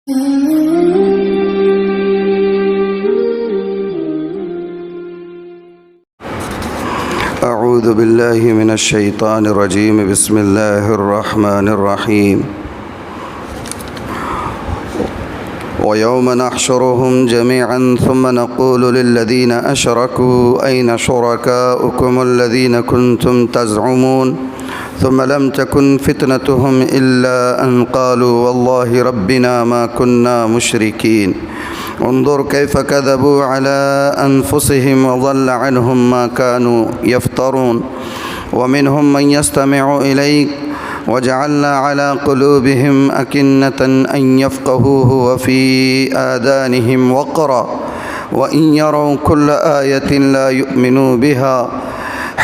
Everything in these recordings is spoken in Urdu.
اعوذ باللہ من الشیطان الرجیم بسم اللہ الرحمن الرحیم وَيَوْمَ نَحْشُرُهُمْ جَمِيعًا ثُمَّ نَقُولُ لِلَّذِينَ أَشْرَكُوا أَيْنَ شُرَكَاؤُكُمُ الَّذِينَ كُنْتُمْ تَزْعُمُونَ ثُمَّ لَمْ تَكُنْ فِتْنَتُهُمْ إِلَّا أَنْ قَالُوا وَاللَّهِ رَبِّنَا مَا كُنَّا مُشْرِكِينَ انظر كيف كذبوا على أنفسهم وضل عنهم ما كانوا يفترون ومنهم من يستمع إليك وجعلنا على قلوبهم أكنة أن يفقهوه وفي آذانهم وقرا وإن يروا كل آية لا يؤمنوا بها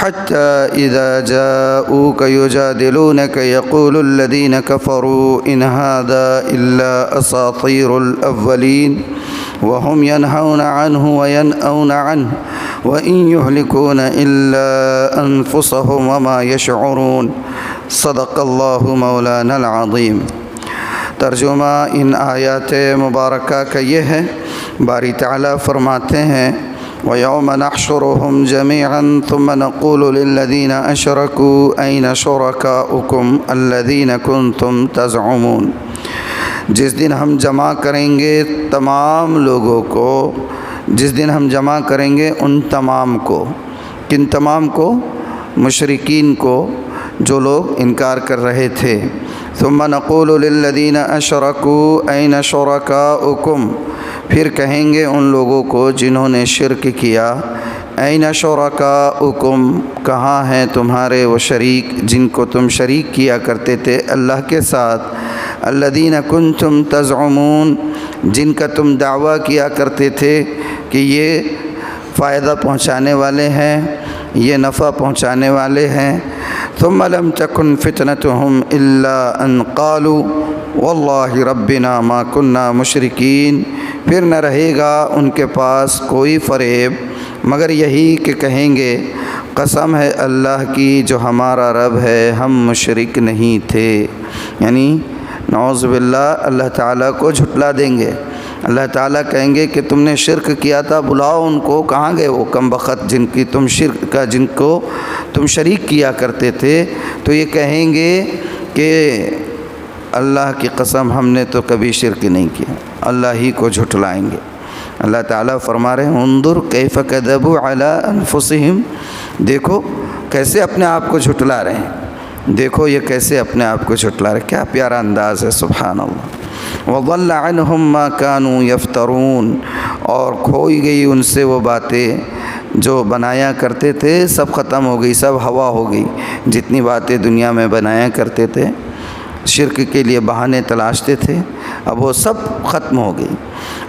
حتى إذا جاءوك يجادلونك يقول الذين كفروا إن هذا إلا أساطير الأولين وهم ينهون عنه وينأون عنه وإن يهلكون إلا أنفسهم وما يشعرون صدق اللہ مولانا العظیم۔ ترجمہ ان آیات مبارکہ کا یہ ہے، باری تعالیٰ فرماتے ہیں وَيَوْمَ نَحْشُرُهُمْ جَمِيعًا ثُمَّ نَقُولُ لِلَّذِينَ أَشْرَكُوا أَيْنَ شُرَكَاؤُكُمْ الَّذِينَ كُنْتُمْ تَزْعُمُونَ۔ جس دن ہم جمع کریں گے تمام لوگوں کو، جس دن ہم جمع کریں گے ان تمام کو، کن تمام کو؟ مشرکین کو، جو لوگ انکار کر رہے تھے۔ ثم نقول للذین اشرکوا این شرکاؤکم، پھر کہیں گے ان لوگوں کو جنہوں نے شرک کیا، این شرکاؤکم، کہاں ہیں تمہارے وہ شریک جن کو تم شریک کیا کرتے تھے اللہ کے ساتھ، الذین کنتم تزعمون، جن کا تم دعویٰ کیا کرتے تھے کہ یہ فائدہ پہنچانے والے ہیں، یہ نفع پہنچانے والے ہیں۔ ثم لم تكن فتنتهم الا ان قالوا والله ربنا ما كنا مشرکین، پھر نہ رہے گا ان کے پاس کوئی فریب مگر یہی کہ کہیں گے قسم ہے اللہ کی جو ہمارا رب ہے، ہم مشرک نہیں تھے۔ یعنی نعوذ باللہ اللہ تعالیٰ کو جھٹلا دیں گے۔ اللہ تعالیٰ کہیں گے کہ تم نے شرک کیا تھا، بلاؤ ان کو، کہاں گئے وہ کم بخت جن کی تم شرک کا، جن کو تم شریک کیا کرتے تھے؟ تو یہ کہیں گے کہ اللہ کی قسم ہم نے تو کبھی شرک نہیں کیا، اللہ ہی کو جھٹلائیں گے۔ اللہ تعالیٰ فرما رہے ہیں انظر کیف کذبوا علی انفسہم، دیکھو کیسے اپنے آپ کو جھٹلا رہے ہیں، دیکھو یہ کیسے اپنے آپ کو جھٹلا رہے ہیں۔ کیا پیارا انداز ہے، سبحان اللہ۔ وَضَلَّ عَنْهُمْ مَا كَانُوا يَفْتَرُونَ، اور کھوئی گئی ان سے وہ باتیں جو بنایا کرتے تھے، سب ختم ہو گئی، سب ہوا ہو گئی۔ جتنی باتیں دنیا میں بنایا کرتے تھے، شرک کے لیے بہانے تلاشتے تھے، اب وہ سب ختم ہو گئی۔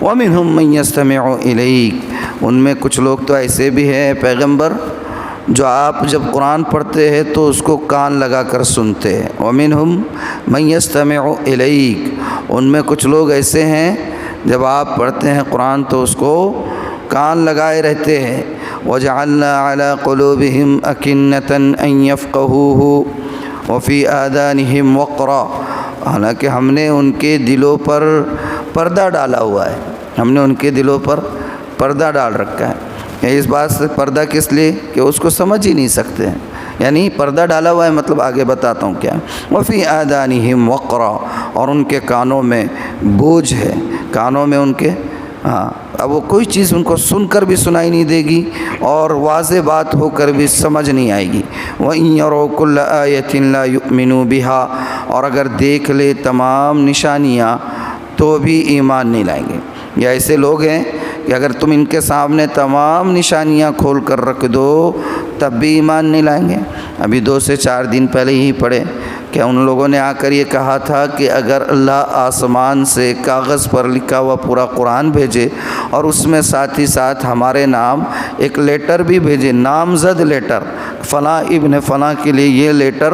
وَمِنْهُمْ مَنْ يَسْتَمِعُ إِلَيْكَ، ان میں کچھ لوگ تو ایسے بھی ہیں پیغمبر جو آپ جب قرآن پڑھتے ہیں تو اس کو کان لگا کر سنتے ہیں۔ وَمِنْهُمْ مَنْ يَسْتَمِعُ إِلَيْكَ، ان میں کچھ لوگ ایسے ہیں جب آپ پڑھتے ہیں قرآن تو اس کو کان لگائے رہتے ہیں۔ وَجَعَلْنَا عَلَىٰ قُلُوبِهِمْ أَكِنَّةً أَن يَفْقَهُوهُ وَفِي آذَانِهِمْ وَقْرًا، حالانکہ ہم نے ان کے دلوں پر پردہ ڈالا ہوا ہے، ہم نے ان کے دلوں پر پردہ ڈال رکھا ہے۔ اس بات سے پردہ کس لیے کہ اس کو سمجھ ہی نہیں سکتے ہیں، یعنی پردہ ڈالا ہوا ہے، مطلب آگے بتاتا ہوں کیا۔ وفی آذانہم وقرا، اور ان کے کانوں میں بوجھ ہے، کانوں میں ان کے اب وہ کوئی چیز ان کو سن کر بھی سنائی نہیں دے گی اور واضح بات ہو کر بھی سمجھ نہیں آئے گی۔ وَإِن يَرَوْا كُلَّ آيَةٍ لَا يُؤْمِنُوا بِهَا، اور اگر دیکھ لے تمام نشانیاں تو بھی ایمان نہیں لائیں گے۔ یہ ایسے لوگ ہیں کہ اگر تم ان کے سامنے تمام نشانیاں کھول کر رکھ دو تب بھی ایمان نہیں لائیں گے۔ ابھی 2 سے 4 دن پہلے ہی پڑھے کہ ان لوگوں نے آ کر یہ کہا تھا کہ اگر اللہ آسمان سے کاغذ پر لکھا ہوا پورا قرآن بھیجے اور اس میں ساتھ ہی ساتھ ہمارے نام ایک لیٹر بھی بھیجے، نامزد لیٹر، فلاں ابن فلاں کے لیے یہ لیٹر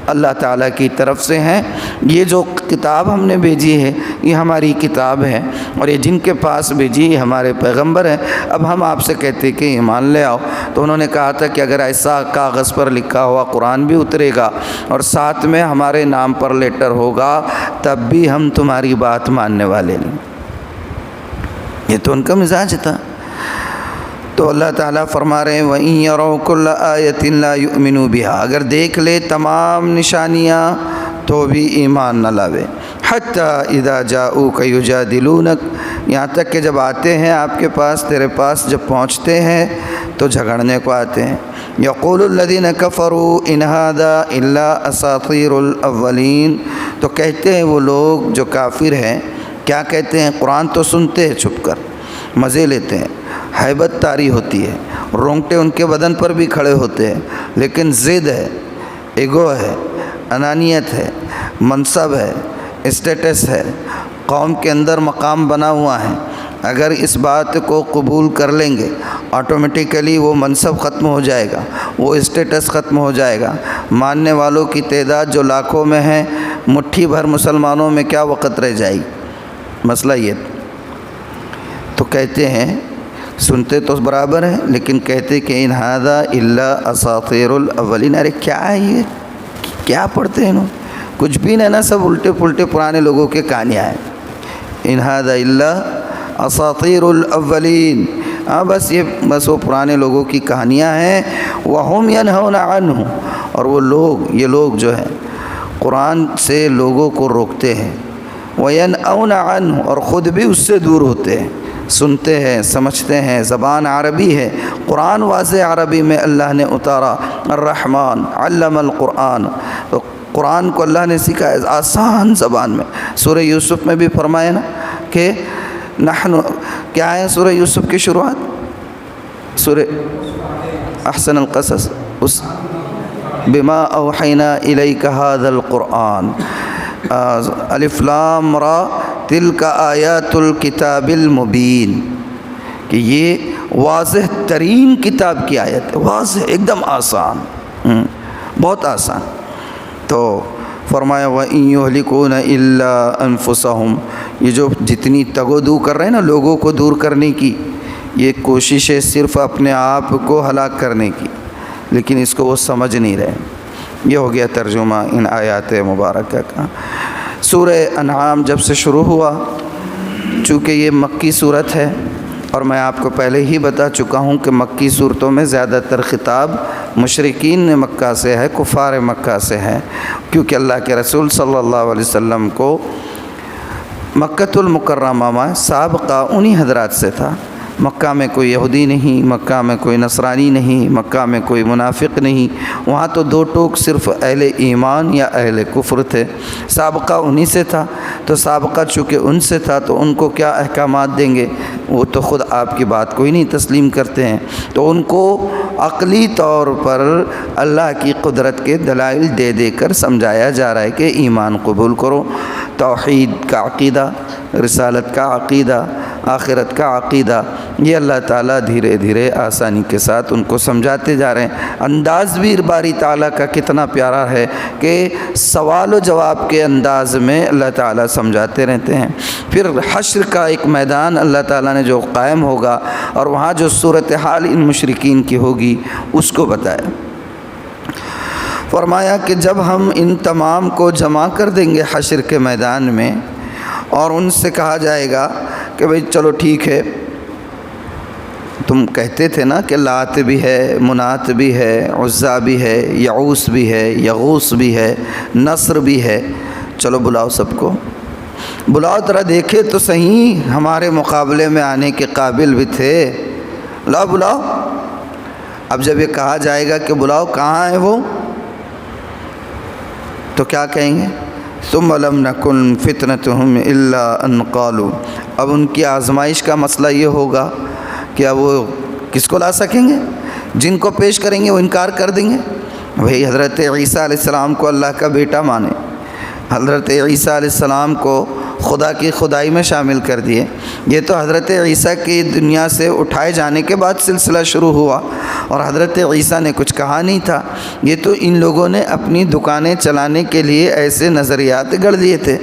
اللہ تعالیٰ کی طرف سے ہیں۔ یہ جو کتاب ہم نے بھیجی ہے یہ ہماری کتاب ہے، اور یہ جن کے پاس بھیجی یہ ہمارے پیغمبر ہیں۔ اب ہم آپ سے کہتے کہ ایمان لے آؤ، تو انہوں نے کہا تھا کہ اگر ایسا کاغذ پر لکھا ہوا قرآن بھی اترے گا اور ساتھ میں ہمارے نام پر لیٹر ہوگا تب بھی ہم تمہاری بات ماننے والے نہیں۔ یہ تو ان کا مزاج تھا۔ تو اللہ تعالیٰ فرما رہے ہیں وَإِن يَرَوْا كُلَّ آيَةٍ لَا يُؤْمِنُوا بِهَا، اگر دیکھ لے تمام نشانیاں تو بھی ایمان نہ لاوے۔ حَتَّى إِذَا جَاءُوكَ يُجَادِلُونَكَ، یہاں تک کہ جب آتے ہیں آپ کے پاس، تیرے پاس جب پہنچتے ہیں تو جھگڑنے کو آتے ہیں۔ يَقُولُ الَّذِينَ كَفَرُوا إِنْ هَذَا إِلَّا أَسَاطِيرُ الْأَوَّلِينَ، تو کہتے ہیں وہ لوگ جو کافر ہیں، کیا کہتے ہیں؟ قرآن تو سنتے ہیں چھپ کر، مزے لیتے ہیں، ہیبت طاری ہوتی ہے، رونگٹے ان کے بدن پر بھی کھڑے ہوتے ہیں، لیکن ضد ہے، ایگو ہے، انانیت ہے، منصب ہے، اسٹیٹس ہے، قوم کے اندر مقام بنا ہوا ہے۔ اگر اس بات کو قبول کر لیں گے آٹومیٹیکلی وہ منصب ختم ہو جائے گا، وہ اسٹیٹس ختم ہو جائے گا۔ ماننے والوں کی تعداد جو لاکھوں میں ہے، مٹھی بھر مسلمانوں میں کیا وقت رہ جائے گی؟ مسئلہ یہ تو کہتے ہیں، سنتے تو برابر ہیں لیکن کہتے کہ ان ھذا الا اساطیر الاولین۔ ارے کیا ہے یہ؟ کیا پڑھتے ہیں انہوں؟ کچھ بھی نہیں نا، سب الٹے پلٹے پرانے لوگوں کے کہانیاں ہیں۔ ان ھذا الا اساطیر الاولین، بس وہ پرانے لوگوں کی کہانیاں ہیں۔ وہم ینہون عنہ، اور وہ لوگ، یہ لوگ جو ہیں قرآن سے لوگوں کو روکتے ہیں۔ وینأون عنہ، اور خود بھی اس سے دور ہوتے ہیں، سنتے ہیں، سمجھتے ہیں، زبان عربی ہے، قرآن واضح عربی میں اللہ نے اتارا۔ الرحمن علم القرآن، تو قرآن کو اللہ نے سکھایا آسان زبان میں۔ سورہ یوسف میں بھی فرمایا نا کہ نحن، کیا ہے سورہ یوسف کی شروعات؟ سورہ احسن القصص، اس بما اوحینا الیک ھذا القرآن، الف لام را تلک آیات الکتاب المبین، کہ یہ واضح ترین کتاب کی آیت ہے، واضح ایک دم آسان، بہت آسان۔ تو فرمایا وَإِن يُهْلِكُونَ إِلَّا أَنفُسَهُمْ، یہ جو جتنی تگ و دو کر رہے ہیں نا لوگوں کو دور کرنے کی، یہ کوشش ہے صرف اپنے آپ کو ہلاک کرنے کی، لیکن اس کو وہ سمجھ نہیں رہے۔ یہ ہو گیا ترجمہ ان آیات مبارکہ کا۔ سورہ انعام جب سے شروع ہوا، چونکہ یہ مکی صورت ہے، اور میں آپ کو پہلے ہی بتا چکا ہوں کہ مکی صورتوں میں زیادہ تر خطاب مشرکین مکہ سے ہے، کفار مکہ سے ہے، کیونکہ اللہ کے رسول صلی اللہ علیہ وسلم کو مکۃ المکرمہ میں سابقہ انہی حضرات سے تھا۔ مکہ میں کوئی یہودی نہیں، مکہ میں کوئی نصرانی نہیں، مکہ میں کوئی منافق نہیں، وہاں تو دو ٹوک صرف اہل ایمان یا اہل کفر تھے۔ سابقہ انہی سے تھا، تو سابقہ چونکہ ان سے تھا تو ان کو کیا احکامات دیں گے؟ وہ تو خود آپ کی بات کو ہی نہیں تسلیم کرتے ہیں، تو ان کو عقلی طور پر اللہ کی قدرت کے دلائل دے دے کر سمجھایا جا رہا ہے کہ ایمان قبول کرو، توحید کا عقیدہ، رسالت کا عقیدہ، آخرت کا عقیدہ، یہ اللہ تعالیٰ دھیرے دھیرے آسانی کے ساتھ ان کو سمجھاتے جا رہے ہیں۔ انداز بھی باری تعالیٰ کا کتنا پیارا ہے کہ سوال و جواب کے انداز میں اللہ تعالیٰ سمجھاتے رہتے ہیں۔ پھر حشر کا ایک میدان اللہ تعالیٰ نے جو قائم ہوگا اور وہاں جو صورتحال ان مشرکین کی ہوگی اس کو بتایا۔ فرمایا کہ جب ہم ان تمام کو جمع کر دیں گے حشر کے میدان میں، اور ان سے کہا جائے گا کہ بھئی چلو ٹھیک ہے، تم کہتے تھے نا کہ لات بھی ہے، منات بھی ہے، عزا بھی ہے، یعوس بھی ہے، یغوس بھی ہے، نصر بھی ہے، چلو بلاؤ سب کو، بلاؤ ذرا دیکھے تو صحیح، ہمارے مقابلے میں آنے کے قابل بھی تھے، لاؤ بلاؤ۔ اب جب یہ کہا جائے گا کہ بلاؤ، کہاں ہے وہ؟ تو کیا کہیں گے؟ ثم لم نکن فتنتهم الا ان قالوا، اب ان کی آزمائش کا مسئلہ یہ ہوگا کہ اب وہ کس کو لا سکیں گے؟ جن کو پیش کریں گے وہ انکار کر دیں گے۔ بھئی حضرت عیسیٰ علیہ السلام کو اللہ کا بیٹا مانے، حضرت عیسیٰ علیہ السلام کو خدا کی خدائی میں شامل کر دیے۔ یہ تو حضرت عیسیٰ کی دنیا سے اٹھائے جانے کے بعد سلسلہ شروع ہوا، اور حضرت عیسیٰ نے کچھ کہا نہیں تھا، یہ تو ان لوگوں نے اپنی دکانیں چلانے کے لیے ایسے نظریات گڑھ دیے تھے۔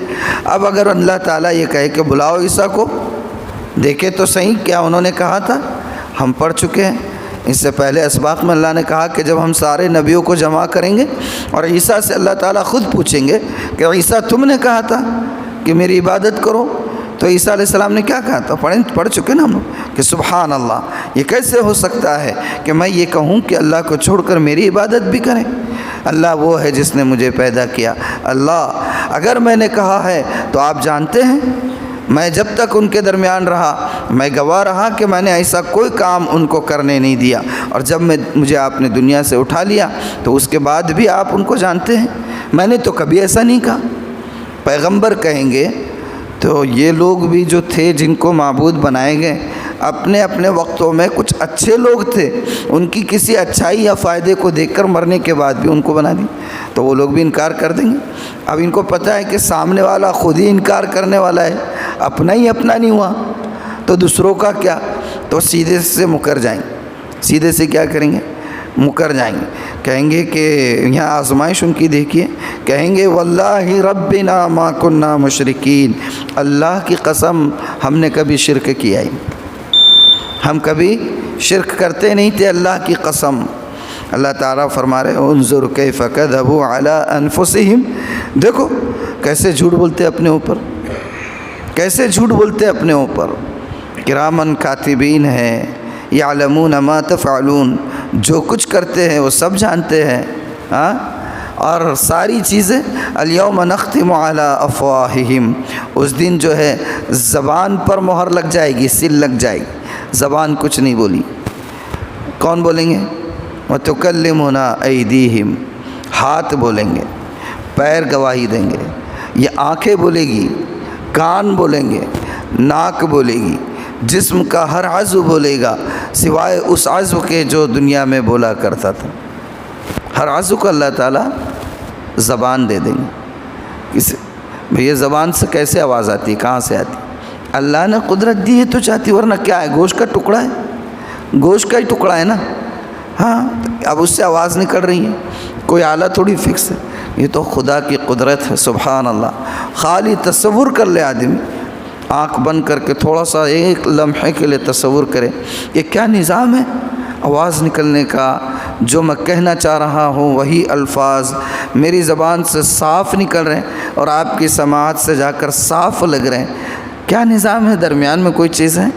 اب اگر اللہ تعالیٰ یہ کہے کہ بلاؤ عیسیٰ کو، دیکھے تو صحیح کیا انہوں نے کہا تھا، ہم پڑھ چکے ہیں۔ اس سے پہلے اسباق میں اللہ نے کہا کہ جب ہم سارے نبیوں کو جمع کریں گے اور عیسیٰ سے اللہ تعالیٰ خود پوچھیں گے کہ عیسیٰ تم نے کہا تھا کہ میری عبادت کرو، تو عیسیٰ علیہ السلام نے کیا کہا تھا، پڑھ چکے نا ہم لوگ کہ سبحان اللہ، یہ کیسے ہو سکتا ہے کہ میں یہ کہوں کہ اللہ کو چھوڑ کر میری عبادت بھی کریں؟ اللہ وہ ہے جس نے مجھے پیدا کیا۔ اللہ اگر میں نے کہا ہے تو آپ جانتے ہیں، میں جب تک ان کے درمیان رہا میں گواہ رہا کہ میں نے ایسا کوئی کام ان کو کرنے نہیں دیا، اور جب مجھے آپ نے دنیا سے اٹھا لیا تو اس کے بعد بھی آپ ان کو جانتے ہیں، میں نے تو کبھی ایسا نہیں کہا۔ پیغمبر کہیں گے تو یہ لوگ بھی جو تھے جن کو معبود بنائے گئے، اپنے اپنے وقتوں میں کچھ اچھے لوگ تھے، ان کی کسی اچھائی یا فائدے کو دیکھ کر مرنے کے بعد بھی ان کو بنا دی، تو وہ لوگ بھی انکار کر دیں گے۔ اب ان کو پتہ ہے کہ سامنے والا خود ہی انکار کرنے والا ہے، اپنا ہی اپنا نہیں ہوا تو دوسروں کا کیا، تو سیدھے سے مکر جائیں گے۔ سیدھے سے کیا کریں گے، مکر جائیں گے، کہیں گے کہ یہاں آزمائش ان کی دیکھیے، کہیں گے واللہ ربنا ما کننا مشرکین، اللہ کی قسم ہم نے کبھی شرک کیا ہی، ہم کبھی شرک کرتے نہیں تھے، اللہ کی قسم۔ اللہ تعالیٰ فرما رہے انظر کیف کذبوا علی انفسہم، دیکھو کیسے جھوٹ بولتے اپنے اوپر، کیسے جھوٹ بولتے اپنے اوپر۔ کرامن کاتبین ہے، یعلمون ما تفعلون، جو کچھ کرتے ہیں وہ سب جانتے ہیں، ہاں، اور ساری چیزیں الیوم نختم علی افواہہم، اس دن جو ہے زبان پر مہر لگ جائے گی، سل لگ جائے گی، زبان کچھ نہیں بولی۔ کون بولیں گے، وتکلمنا ایدیہم، ہاتھ بولیں گے، پیر گواہی دیں گے، یہ آنکھیں بولے گی، کان بولیں گے، ناک بولے گی، جسم کا ہر عضو بولے گا سوائے اس عضو کے جو دنیا میں بولا کرتا تھا۔ ہر عضو کو اللہ تعالیٰ زبان دے دیں گے۔ بھئی زبان سے کیسے آواز آتی ہے، کہاں سے آتی؟ اللہ نے قدرت دی ہے تو چاہتی، ورنہ کیا ہے، گوشت کا ٹکڑا ہے، گوشت کا ہی ٹکڑا ہے نا، ہاں، اب اس سے آواز نکل رہی ہے، کوئی آلہ تھوڑی فکس ہے، یہ تو خدا کی قدرت ہے، سبحان اللہ۔ خالی تصور کر لے آدمی، آنکھ بند کر کے تھوڑا سا ایک لمحے کے لیے تصور کرے، یہ کیا نظام ہے آواز نکلنے کا، جو میں کہنا چاہ رہا ہوں وہی الفاظ میری زبان سے صاف نکل رہے ہیں اور آپ کی سماعت سے جا کر صاف لگ رہے ہیں، کیا نظام ہے، درمیان میں کوئی چیز ہے؟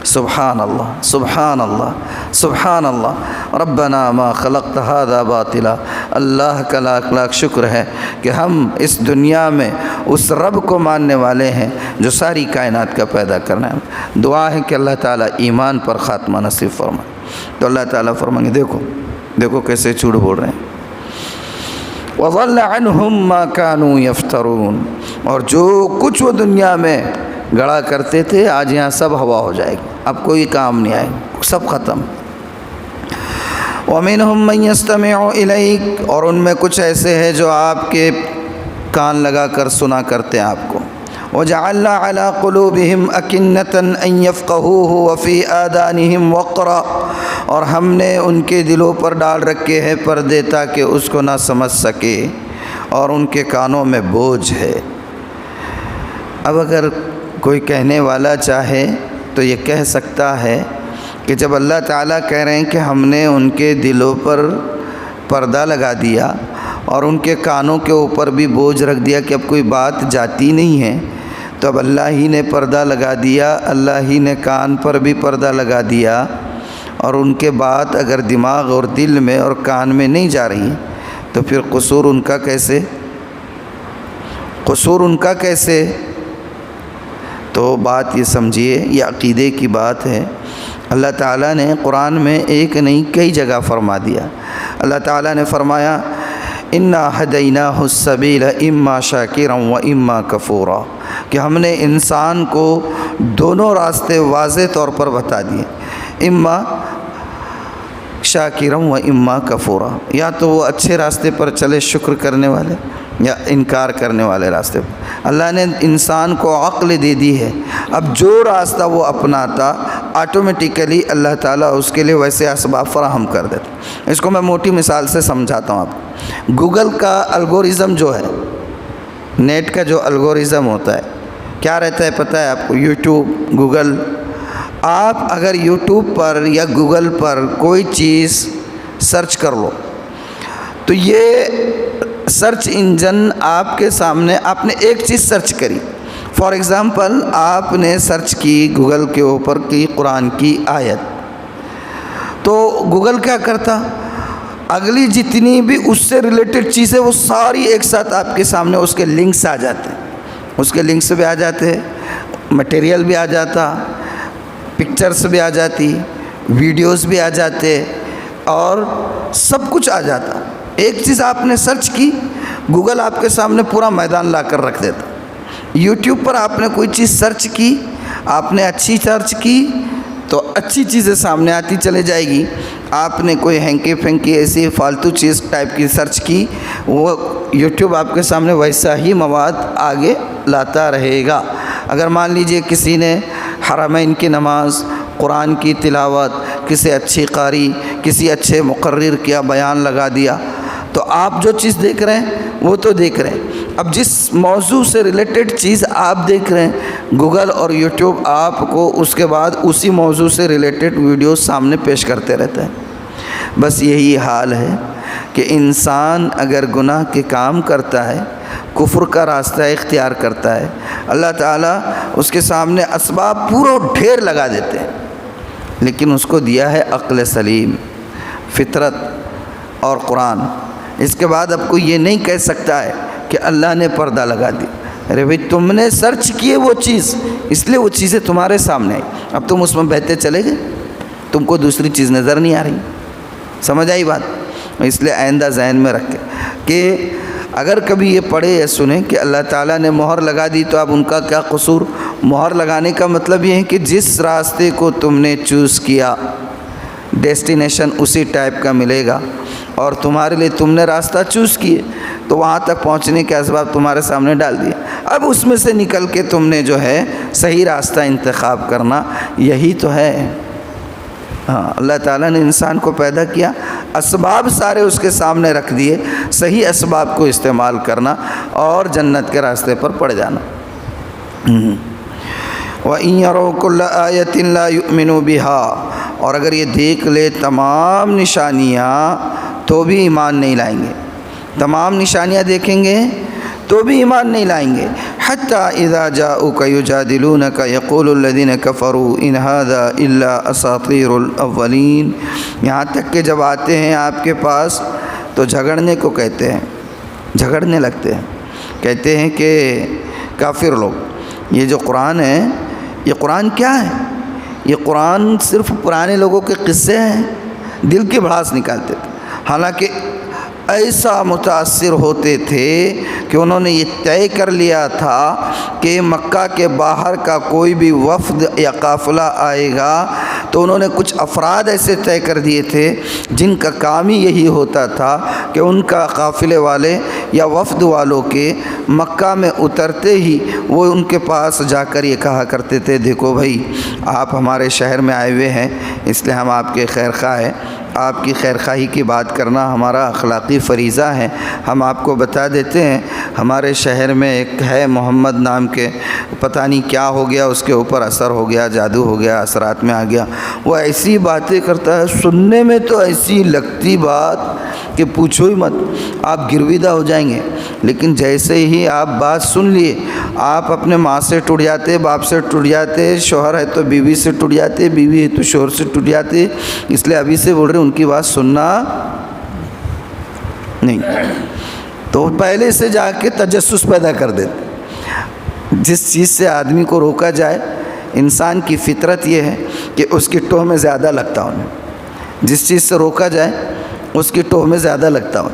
سبحان اللہ، سبحان اللہ، سبحان اللہ۔ ربنا ما خلقت هذا باطلا، اللہ کا لاکھ لاکھ شکر ہے کہ ہم اس دنیا میں اس رب کو ماننے والے ہیں جو ساری کائنات کا پیدا کرنا ہے۔ دعا ہے کہ اللہ تعالیٰ ایمان پر خاتمہ نصیب فرمائے۔ تو اللہ تعالیٰ فرمائیں گے دیکھو دیکھو کیسے جھوٹ بول رہے ہیں۔ وَضَلَّ عَنْهُمْ مَا كَانُوا يَفْتَرُونَ، اور جو کچھ وہ دنیا میں گڑا کرتے تھے آج یہاں سب ہوا ہو جائے گی، اب کوئی کام نہیں آئے گا، سب ختم۔ وَمِنْهُمْ مَنْ يَسْتَمِعُ إِلَيْكَ، اور ان میں کچھ ایسے ہیں جو آپ کے کان لگا کر سنا کرتے ہیں آپ کو۔ وَجَعَلْنَا عَلَىٰ قُلُوبِهِمْ أَكِنَّةً أَن يَفْقَهُوهُ وَفِي آذَانِهِمْ وَقْرًا، اور ہم نے ان کے دلوں پر ڈال رکھے ہیں پردے تاکہ اس کو نہ سمجھ سکے، اور ان کے کانوں میں بوجھ ہے۔ اب اگر کوئی کہنے والا چاہے تو یہ کہہ سکتا ہے کہ جب اللہ تعالیٰ کہہ رہے ہیں کہ ہم نے ان کے دلوں پر پردہ لگا دیا اور ان کے کانوں کے اوپر بھی بوجھ رکھ دیا کہ اب کوئی بات جاتی نہیں ہے، تو اب اللہ ہی نے پردہ لگا دیا، اللہ ہی نے کان پر بھی پردہ لگا دیا، اور ان کے بات اگر دماغ اور دل میں اور کان میں نہیں جا رہی تو پھر قصور ان کا کیسے، قصور ان کا کیسے؟ تو بات یہ سمجھیے، یہ عقیدے کی بات ہے۔ اللہ تعالیٰ نے قرآن میں ایک نہیں کئی جگہ فرما دیا۔ اللہ تعالیٰ نے فرمایا اِنَّا هَدَيْنَاهُ السَّبِيلَ إِمَّا شَاكِرًا وَإِمَّا كَفُورًا، کہ ہم نے انسان کو دونوں راستے واضح طور پر بتا دیے، اما شاکرم و اما کفورا، یا تو وہ اچھے راستے پر چلے شکر کرنے والے یا انکار کرنے والے راستے پر۔ اللہ نے انسان کو عقل دے دی ہے، اب جو راستہ وہ اپناتا آٹومیٹیکلی اللہ تعالیٰ اس کے لیے ویسے اسباب فراہم کر دیتا۔ اس کو میں موٹی مثال سے سمجھاتا ہوں آپ کو۔ گوگل کا الگورزم جو ہے، نیٹ کا جو الگورزم ہوتا ہے، کیا رہتا ہے پتہ ہے آپ کو؟ یوٹیوب، گوگل، آپ اگر یوٹیوب پر یا گوگل پر کوئی چیز سرچ کر لو تو یہ سرچ انجن آپ کے سامنے، آپ نے ایک چیز سرچ کری، فار ایگزامپل آپ نے سرچ کی گوگل کے اوپر کی قرآن کی آیت، تو گوگل کیا کرتا؟ اگلی جتنی بھی اس سے ریلیٹڈ چیزیں وہ ساری ایک ساتھ آپ کے سامنے اس کے لنکس آ جاتے ہیں، اس کے لنکس بھی آ جاتے، مٹیریل بھی آ جاتا، پکچرز بھی آ جاتی، ویڈیوز بھی آ جاتے، اور سب کچھ آ جاتا۔ ایک چیز آپ نے سرچ کی، گوگل آپ کے سامنے پورا میدان لا کر رکھ دیتا۔ یوٹیوب پر آپ نے کوئی چیز سرچ کی، آپ نے اچھی سرچ کی تو اچھی چیزیں سامنے آتی چلے جائے گی، آپ نے کوئی ہینکی پھینکی ایسی فالتو چیز ٹائپ کی سرچ کی، وہ یوٹیوب آپ کے سامنے ویسا ہی مواد آگے لاتا رہے گا۔ اگر مان لیجئے کسی نے حرمین کی نماز، قرآن کی تلاوت، کسی اچھی قاری، کسی اچھے مقرر کیا بیان لگا دیا، تو آپ جو چیز دیکھ رہے ہیں وہ تو دیکھ رہے ہیں۔ اب جس موضوع سے ریلیٹڈ چیز آپ دیکھ رہے ہیں، گوگل اور یوٹیوب آپ کو اس کے بعد اسی موضوع سے ریلیٹڈ ویڈیوز سامنے پیش کرتے رہتا ہے۔ بس یہی حال ہے کہ انسان اگر گناہ کے کام کرتا ہے، کفر کا راستہ اختیار کرتا ہے، اللہ تعالیٰ اس کے سامنے اسباب پورا ڈھیر لگا دیتے ہیں، لیکن اس کو دیا ہے عقل سلیم، فطرت اور قرآن۔ اس کے بعد اب کوئی یہ نہیں کہہ سکتا ہے کہ اللہ نے پردہ لگا دی۔ ارے بھئی تم نے سرچ کیے وہ چیز، اس لیے وہ چیزیں تمہارے سامنے آئی، اب تم اس میں بہتے چلے گئے، تم کو دوسری چیز نظر نہیں آ رہی۔ سمجھ آئی بات؟ اس لیے آئندہ ذہن میں رکھیں کہ اگر کبھی یہ پڑھے یا سنیں کہ اللہ تعالیٰ نے مہر لگا دی تو اب ان کا کیا قصور؟ مہر لگانے کا مطلب یہ ہے کہ جس راستے کو تم نے چوز کیا ڈیسٹینیشن اسی ٹائپ کا ملے گا، اور تمہارے لیے تم نے راستہ چوز کیے تو وہاں تک پہنچنے کے اسباب تمہارے سامنے ڈال دیے، اب اس میں سے نکل کے تم نے جو ہے صحیح راستہ انتخاب کرنا، یہی تو ہے۔ ہاں، اللہ تعالیٰ نے انسان کو پیدا کیا، اسباب سارے اس کے سامنے رکھ دیے، صحیح اسباب کو استعمال کرنا اور جنت کے راستے پر پڑ جانا۔ وَإِن يَرَوْا كُلَّ آيَةٍ لَا يُؤْمِنُوا بِهَا، اور اگر یہ دیکھ لے تمام نشانیاں تو بھی ایمان نہیں لائیں گے، تمام نشانیاں دیکھیں گے تو بھی ایمان نہیں لائیں گے۔ حَتَّى إِذَا جَاءُوكَ يُجَادِلُونَكَ يَقُولُ الَّذِينَ كَفَرُوا إِنْ هَذَا إِلَّا أَسَاطِيرُ الْأَوَّلِينَ، یہاں تک کہ جب آتے ہیں آپ کے پاس تو جھگڑنے کو کہتے ہیں، جھگڑنے لگتے ہیں، کہتے ہیں کہ کافر لوگ یہ جو قرآن ہے، یہ قرآن کیا ہے؟ یہ قرآن صرف پرانے لوگوں کے قصے ہیں، دل کی بھڑاس نکالتے تھے، حالانکہ ایسا متاثر ہوتے تھے کہ انہوں نے یہ طے کر لیا تھا کہ مکہ کے باہر کا کوئی بھی وفد یا قافلہ آئے گا تو انہوں نے کچھ افراد ایسے طے کر دیے تھے جن کا کام ہی یہی ہوتا تھا کہ ان کا قافلے والے یا وفد والوں کے مکہ میں اترتے ہی وہ ان کے پاس جا کر یہ کہا کرتے تھے، دیکھو بھائی آپ ہمارے شہر میں آئے ہوئے ہیں، اس لیے ہم آپ کے خیر خواہ ہیں، آپ کی خیر خواہی کی بات کرنا ہمارا اخلاقی فریضہ ہے، ہم آپ کو بتا دیتے ہیں ہمارے شہر میں ایک ہے محمد نام کے، پتہ نہیں کیا ہو گیا، اس کے اوپر اثر ہو گیا، جادو ہو گیا، اثرات میں آ گیا، وہ ایسی باتیں کرتا ہے، سننے میں تو ایسی لگتی بات کہ پوچھو ہی مت، آپ گرویدہ ہو جائیں گے، لیکن جیسے ہی آپ بات سن لیے آپ اپنے ماں سے ٹوٹ جاتے، باپ سے ٹوٹ جاتے، شوہر ہے تو بیوی سے ٹوٹ جاتے، بیوی ہے تو شوہر سے ٹوٹ جاتے، اس لیے ابھی سے بول رہے ان کی بات سننا نہیں، تو پہلے سے جا کے تجسس پیدا کر دیتے۔ جس چیز سے آدمی کو روکا جائے، انسان کی فطرت یہ ہے کہ اس کی ٹوہ میں زیادہ لگتا ہوں، جس چیز سے روکا جائے اس کی ٹوہ میں زیادہ لگتا ہوں۔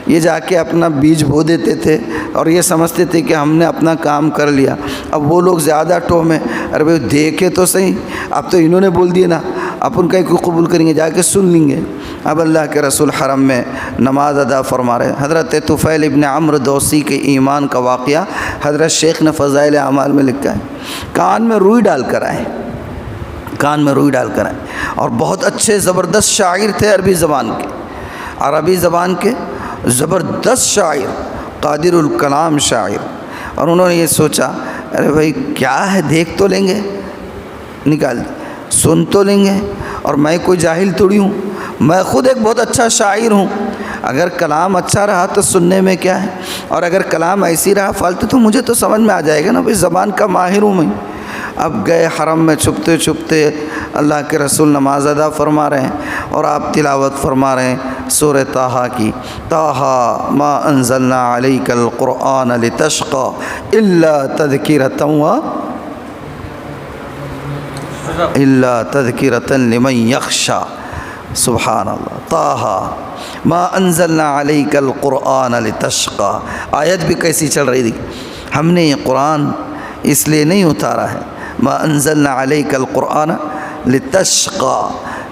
یہ جا کے اپنا بیج بو دیتے تھے اور یہ سمجھتے تھے کہ ہم نے اپنا کام کر لیا، اب وہ لوگ زیادہ ٹوہ میں، ارے بھائی دیکھے تو صحیح، اب تو انہوں نے بول دیے نا، اپن کا کوئی قبول کریں گے، جا کے سن لیں گے، اب اللہ کے رسول حرم میں نماز ادا فرما رہے. حضرت طفیل ابن عمرو دوسی کے ایمان کا واقعہ حضرت شیخ نے فضائل اعمال میں لکھا ہے. کان میں روئی ڈال کر آئے، کان میں روئی ڈال کر آئے، اور بہت اچھے زبردست شاعر تھے عربی زبان کے زبردست شاعر، قادر الکلام شاعر. اور انہوں نے یہ سوچا ارے بھائی کیا ہے، دیکھ تو لیں گے، نکال سن تو لیں گے، اور میں کوئی جاہل تھوڑی ہوں، میں خود ایک بہت اچھا شاعر ہوں. اگر کلام اچھا رہا تو سننے میں کیا ہے، اور اگر کلام ایسی رہا فالتو تو مجھے تو سمجھ میں آ جائے گا نا، بھائی زبان کا ماہر ہوں میں. اب گئے حرم میں چھپتے چھپتے، اللہ کے رسول نماز ادا فرما رہے ہیں اور آپ تلاوت فرما رہے ہیں سورہ طٰہٰ کی. طٰہٰ ما انزلنا علیک القرآن لتشقى الا تذکرۃ لمن یخشی. سبحان اللہ. طٰہٰ ما انزلنا علیک القرآن لتشقى. آیت بھی کیسی چل رہی تھی، ہم نے یہ قرآن اس لیے نہیں اتارا ہے، ما انزلنا علیک القرآن لتشقى،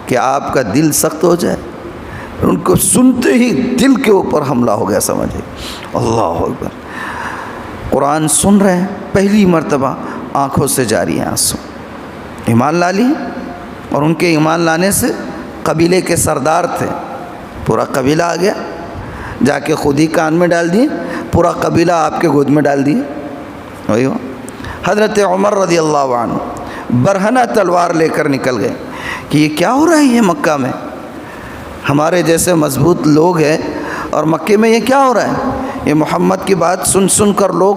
کہ آپ کا دل سخت ہو جائے. ان کو سنتے ہی دل کے اوپر حملہ ہو گیا، سمجھے. اللہ اکبر. قرآن سن رہے ہیں، پہلی مرتبہ آنکھوں سے جاری ہیں آنسو. ایمان لا لی، اور ان کے ایمان لانے سے قبیلے کے سردار تھے، پورا قبیلہ آ گیا، جا کے خود ہی کان میں ڈال دیے، پورا قبیلہ آپ کے گود میں ڈال دیے. وہی ہو. حضرت عمر رضی اللہ عنہ برہنہ تلوار لے کر نکل گئے کہ یہ کیا ہو رہا ہے، یہ مکہ میں ہمارے جیسے مضبوط لوگ ہیں اور مکے میں یہ کیا ہو رہا ہے. یہ محمد کی بات سن سن کر لوگ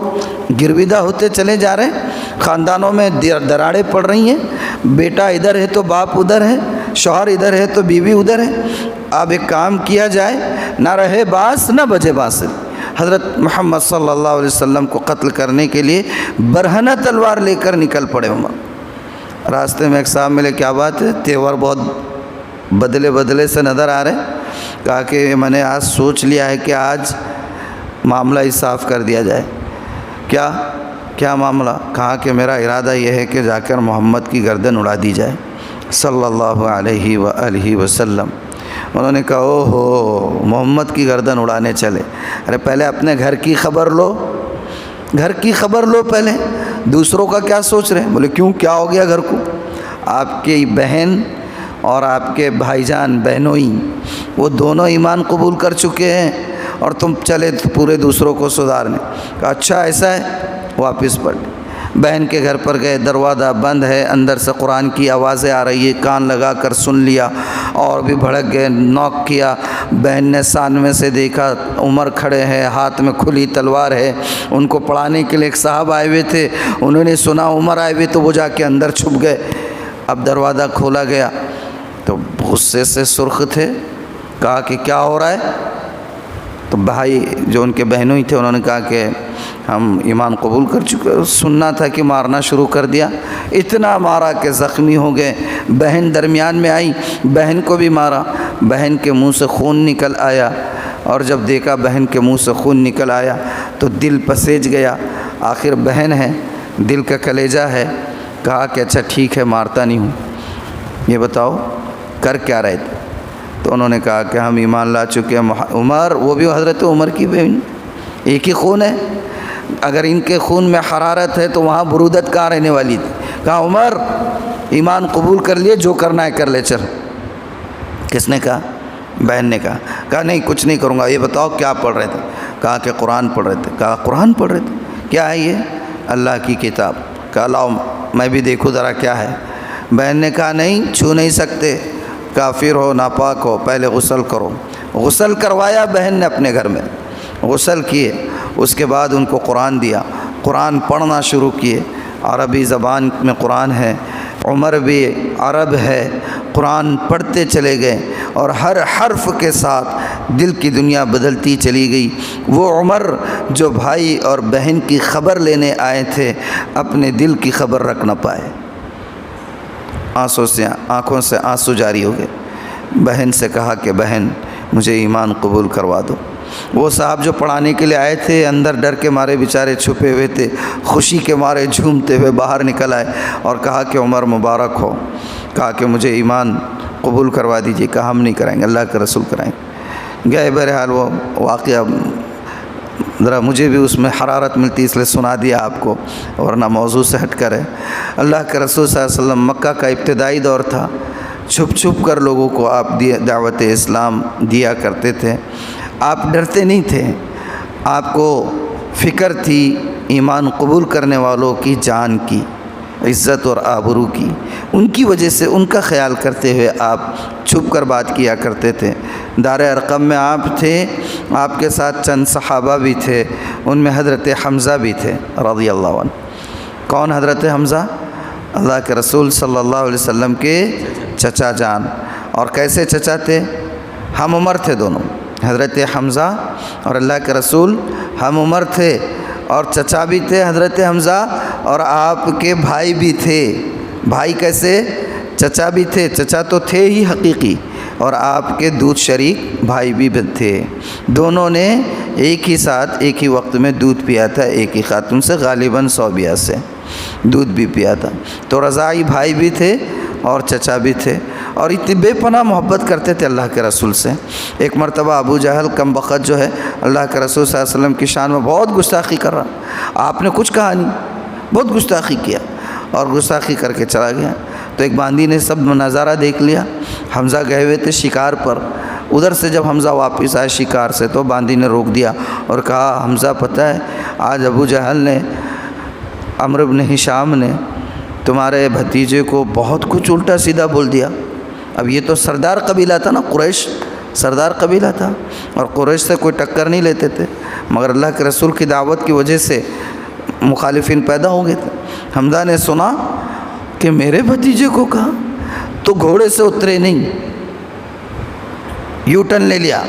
گرویدہ ہوتے چلے جا رہے ہیں، خاندانوں میں دراڑیں پڑ رہی ہیں، بیٹا ادھر ہے تو باپ ادھر ہے، شوہر ادھر ہے تو بیوی ادھر ہے. اب ایک کام کیا جائے، نہ رہے باس نہ بجے باس. حضرت محمد صلی اللہ علیہ وسلم کو قتل کرنے کے لیے برہنہ تلوار لے کر نکل پڑے عمر. راستے میں ایک صاحب ملے، کیا بات ہے، تیور بہت بدلے سے نظر آ رہے. کہا کہ میں نے آج سوچ لیا ہے کہ آج معاملہ ہی صاف کر دیا جائے. کیا معاملہ؟ کہا کہ میرا ارادہ یہ ہے کہ جا کر محمد کی گردن اڑا دی جائے صلی اللہ علیہ وآلہ وسلم. انہوں نے کہا او ہو، محمد کی گردن اڑانے چلے. ارے پہلے اپنے گھر کی خبر لو پہلے، دوسروں کا کیا سوچ رہے ہیں. بولے کیوں، کیا ہو گیا گھر کو؟ آپ کی بہن اور آپ کے بھائی جان بہنوئی وہ دونوں ایمان قبول کر چکے ہیں، اور تم چلے پورے دوسروں کو سدھارنے. کہا اچھا ایسا ہے، واپس پڑھ. بہن کے گھر پر گئے، دروازہ بند ہے، اندر سے قرآن کی آوازیں آ رہی ہے، کان لگا کر سن لیا اور بھی بھڑک گئے. نوک کیا، بہن نے سان میں سے دیکھا عمر کھڑے ہیں، ہاتھ میں کھلی تلوار ہے. ان کو پڑھانے کے لیے ایک صاحب آئے ہوئے تھے، انہوں نے سنا عمر آئے ہوئے تو وہ جا کے اندر چھپ گئے. اب دروازہ کھولا گیا تو غصے سے سرخ تھے. کہا کہ کیا ہو رہا ہے؟ تو بھائی جو ان کے بہنوں ہی تھے انہوں نے کہا کہ ہم ایمان قبول کر چکے. سننا تھا کہ مارنا شروع کر دیا، اتنا مارا کہ زخمی ہو گئے. بہن درمیان میں آئی، بہن کو بھی مارا. بہن کے منہ سے خون نکل آیا، اور جب دیکھا بہن کے منہ سے خون نکل آیا تو دل پسیج گیا. آخر بہن ہے، دل کا کلیجہ ہے. کہا کہ اچھا ٹھیک ہے، مارتا نہیں ہوں. یہ بتاؤ کر کیا رہے تھے؟ تو انہوں نے کہا کہ ہم ایمان لا چکے ہیں. عمر، وہ بھی حضرت عمر کی بہن، ایک ہی خون ہے. اگر ان کے خون میں حرارت ہے تو وہاں برودت کہاں رہنے والی تھی. کہا عمر ایمان قبول کر لیے، جو کرنا ہے کر لے چل. کس نے کہا؟ بہن نے کہا. کہا نہیں کچھ نہیں کروں گا. یہ بتاؤ کیا پڑھ رہے تھے؟ کہا کہ قرآن پڑھ رہے تھے. کہا قرآن پڑھ رہے تھے؟ کیا ہے یہ؟ اللہ کی کتاب. کہا لاؤ میں بھی دیکھوں ذرا کیا ہے. بہن نے کہا نہیں چھو نہیں سکتے، کافر ہو ناپاک ہو، پہلے غسل کرو. غسل کروایا بہن نے اپنے گھر میں، غسل کیے. اس کے بعد ان کو قرآن دیا، قرآن پڑھنا شروع کیے. عربی زبان میں قرآن ہے، عمر بھی عرب ہے. قرآن پڑھتے چلے گئے اور ہر حرف کے ساتھ دل کی دنیا بدلتی چلی گئی. وہ عمر جو بھائی اور بہن کی خبر لینے آئے تھے، اپنے دل کی خبر رکھ نہ پائے. آنکھوں سے آنسو جاری ہو گئے. بہن سے کہا کہ بہن مجھے ایمان قبول کروا دو. وہ صاحب جو پڑھانے کے لیے آئے تھے اندر ڈر کے مارے بیچارے چھپے ہوئے تھے، خوشی کے مارے جھومتے ہوئے باہر نکل آئے اور کہا کہ عمر مبارک ہو. کہا کہ مجھے ایمان قبول کروا دیجیے. کہا ہم نہیں کرائیں گے, اللہ کے رسول کرائیں گے. گئے, بہرحال وہ واقعہ ذرا مجھے بھی اس میں حرارت ملتی اس لیے سنا دیا آپ کو, ورنہ موضوع سے ہٹ کر ہے. اللہ کے رسول صلی اللہ علیہ وسلم مکہ کا ابتدائی دور تھا, چھپ چھپ کر لوگوں کو آپ دعوت اسلام دیا کرتے تھے. آپ ڈرتے نہیں تھے, آپ کو فکر تھی ایمان قبول کرنے والوں کی جان کی, عزت اور آبرو کی. ان کی وجہ سے ان کا خیال کرتے ہوئے آپ چھپ کر بات کیا کرتے تھے. دار ارقم میں آپ تھے, آپ کے ساتھ چند صحابہ بھی تھے, ان میں حضرت حمزہ بھی تھے رضی اللہ عنہ. کون حضرت حمزہ؟ اللہ کے رسول صلی اللہ علیہ وسلم کے چچا جان. اور کیسے چچا تھے؟ ہم عمر تھے دونوں. حضرت حمزہ اور اللہ کے رسول ہم عمر تھے, اور چچا بھی تھے حضرت حمزہ, اور آپ کے بھائی بھی تھے. بھائی کیسے؟ چچا بھی تھے, چچا تو تھے ہی حقیقی, اور آپ کے دودھ شریک بھائی بھی تھے. دونوں نے ایک ہی ساتھ ایک ہی وقت میں دودھ پیا تھا, ایک ہی خاتون سے, غالباً صوبیہ سے دودھ بھی پیا تھا. تو رضاعی بھائی بھی تھے اور چچا بھی تھے, اور اتنی بے پناہ محبت کرتے تھے اللہ کے رسول سے. ایک مرتبہ ابو جہل کم بخت جو ہے اللہ کے رسول صلی اللہ علیہ وسلم کی شان میں بہت گستاخی کر رہا. آپ نے کچھ کہا نہیں, بہت گستاخی کیا اور گستاخی کر کے چلا گیا. تو ایک باندی نے سب نظارہ دیکھ لیا. حمزہ گئے ہوئے تھے شکار پر, ادھر سے جب حمزہ واپس آئے شکار سے تو باندی نے روک دیا اور کہا, حمزہ پتہ ہے آج ابو جہل نے, عمرو بن ہشام نے تمہارے بھتیجے کو بہت کچھ الٹا سیدھا بول دیا. اب یہ تو سردار قبیلہ تھا نا, قریش سردار قبیلہ تھا, اور قریش سے کوئی ٹکر نہیں لیتے تھے, مگر اللہ کے رسول کی دعوت کی وجہ سے مخالفین پیدا ہو گئے تھے. حمزہ نے سنا کہ میرے بھتیجے کو کہا تو گھوڑے سے اترے نہیں, یو ٹرن لے لیا,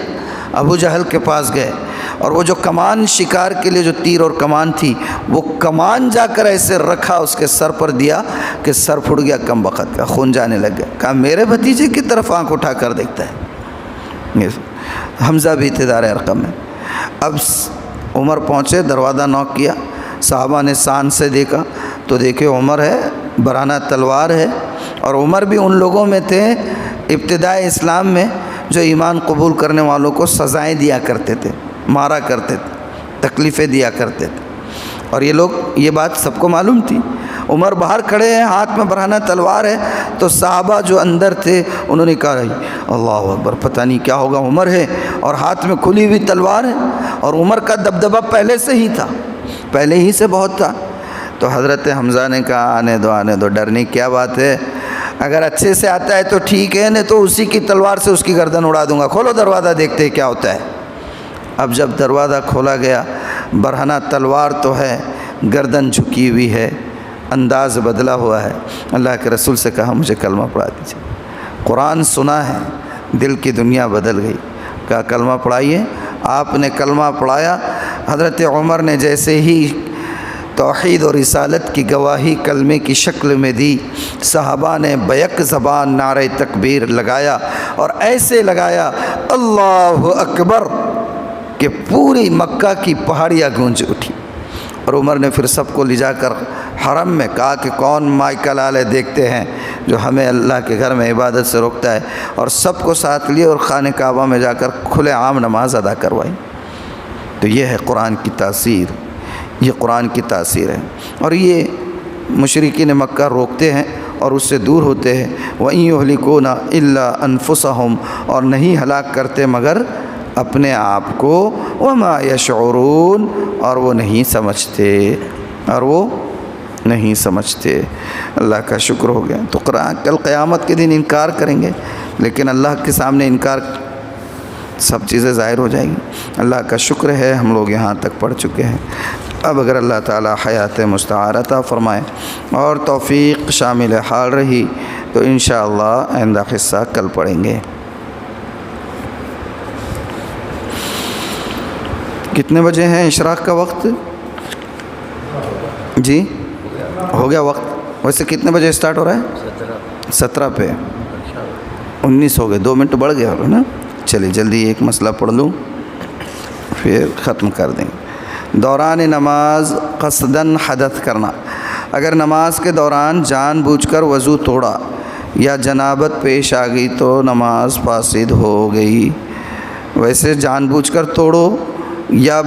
ابو جہل کے پاس گئے, اور وہ جو کمان شکار کے لیے جو تیر اور کمان تھی, وہ کمان جا کر ایسے رکھا, اس کے سر پر دیا کہ سر پھٹ گیا کم بخت کا, خون جانے لگ گیا. کہا میرے بھتیجے کی طرف آنکھ اٹھا کر دیکھتا ہے. حمزہ بھی تھے دار ارقم میں. اب عمر پہنچے, دروازہ نوک کیا, صحابہ نے شان سے دیکھا تو دیکھے عمر ہے, برانہ تلوار ہے. اور عمر بھی ان لوگوں میں تھے ابتدائی اسلام میں جو ایمان قبول کرنے والوں کو سزائیں دیا کرتے تھے, مارا کرتے تھے, تکلیفیں دیا کرتے تھے. اور یہ لوگ, یہ بات سب کو معلوم تھی. عمر باہر کھڑے ہیں, ہاتھ میں برہنہ تلوار ہے, تو صحابہ جو اندر تھے انہوں نے کہا اللہ اکبر, پتہ نہیں کیا ہوگا, عمر ہے اور ہاتھ میں کھلی ہوئی تلوار ہے. اور عمر کا دبدبہ پہلے سے ہی تھا, پہلے ہی سے بہت تھا. تو حضرت حمزہ نے کہا آنے دو, ڈرنے کیا بات ہے, اگر اچھے سے آتا ہے تو ٹھیک ہے, نہیں تو اسی کی تلوار سے اس کی گردن اڑا دوں گا. کھولو دروازہ, دیکھتے کیا ہوتا ہے. اب جب دروازہ کھولا گیا, برہنہ تلوار تو ہے, گردن جھکی ہوئی ہے, انداز بدلا ہوا ہے. اللہ کے رسول سے کہا مجھے کلمہ پڑھا دیجیے. قرآن سنا ہے, دل کی دنیا بدل گئی. کہا کلمہ پڑھائیے. آپ نے کلمہ پڑھایا. حضرت عمر نے جیسے ہی توحید اور رسالت کی گواہی کلمے کی شکل میں دی, صحابہ نے بیک زبان نعرہ تکبیر لگایا, اور ایسے لگایا اللہ اکبر کہ پوری مکہ کی پہاڑیاں گونج اٹھی. اور عمر نے پھر سب کو لے جا کر حرم میں کہا کہ کون مائیکل آلے دیکھتے ہیں جو ہمیں اللہ کے گھر میں عبادت سے روکتا ہے, اور سب کو ساتھ لیے اور خانہ کعبہ میں جا کر کھلے عام نماز ادا کروائی. تو یہ ہے قرآن کی تاثیر, یہ قرآن کی تاثیر ہے. اور یہ مشرکین مکہ روکتے ہیں اور اس سے دور ہوتے ہیں. وَإِن يُهْلِكُونَ إِلَّا أَنفُسَهُمْ, اور نہیں ہلاک کرتے مگر اپنے آپ کو. وَمَا يَشْعُرُونَ, اور وہ نہیں سمجھتے, اور وہ نہیں سمجھتے. اللہ کا شکر ہو گیا. تو کل قیامت کے دن انکار کریں گے, لیکن اللہ کے سامنے انکار سب چیزیں ظاہر ہو جائیں گی. اللہ کا شکر ہے ہم لوگ یہاں تک پڑھ چکے ہیں. اب اگر اللہ تعالی حیات مستعار عطا فرمائے اور توفیق شامل حال رہی تو انشاءاللہ آئندہ حصہ کل پڑھیں گے. کتنے بجے ہیں اشراق کا وقت؟ جی ہو گیا وقت. ویسے کتنے بجے اسٹارٹ ہو رہا ہے؟ 17 پہ 19 ہو گئے, 2 منٹ بڑھ گیا ہوگا نا. چلیے جلدی ایک مسئلہ پڑھ لوں پھر ختم کر دیں گے. دوران نماز قصداً حدث کرنا. اگر نماز کے دوران جان بوجھ کر وضو توڑا یا جنابت پیش آ گئی تو نماز فاسد ہو گئی۔ ویسے جان بوجھ کر توڑو یا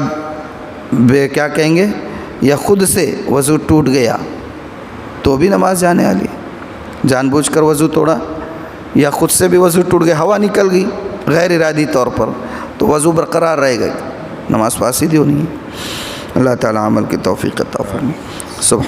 کیا کہیں گے، یا خود سے وضو ٹوٹ گیا تو بھی نماز جانے والی۔ جان بوجھ کر وضو توڑا یا خود سے بھی وضو ٹوٹ گیا، ہوا نکل گئی غیر ارادی طور پر، تو وضو برقرار رہے گا، نماز فاسد ہی ہونی ہے۔ اللہ تعالیٰ عمل کی توفیق عطا فرمائے۔ سبحان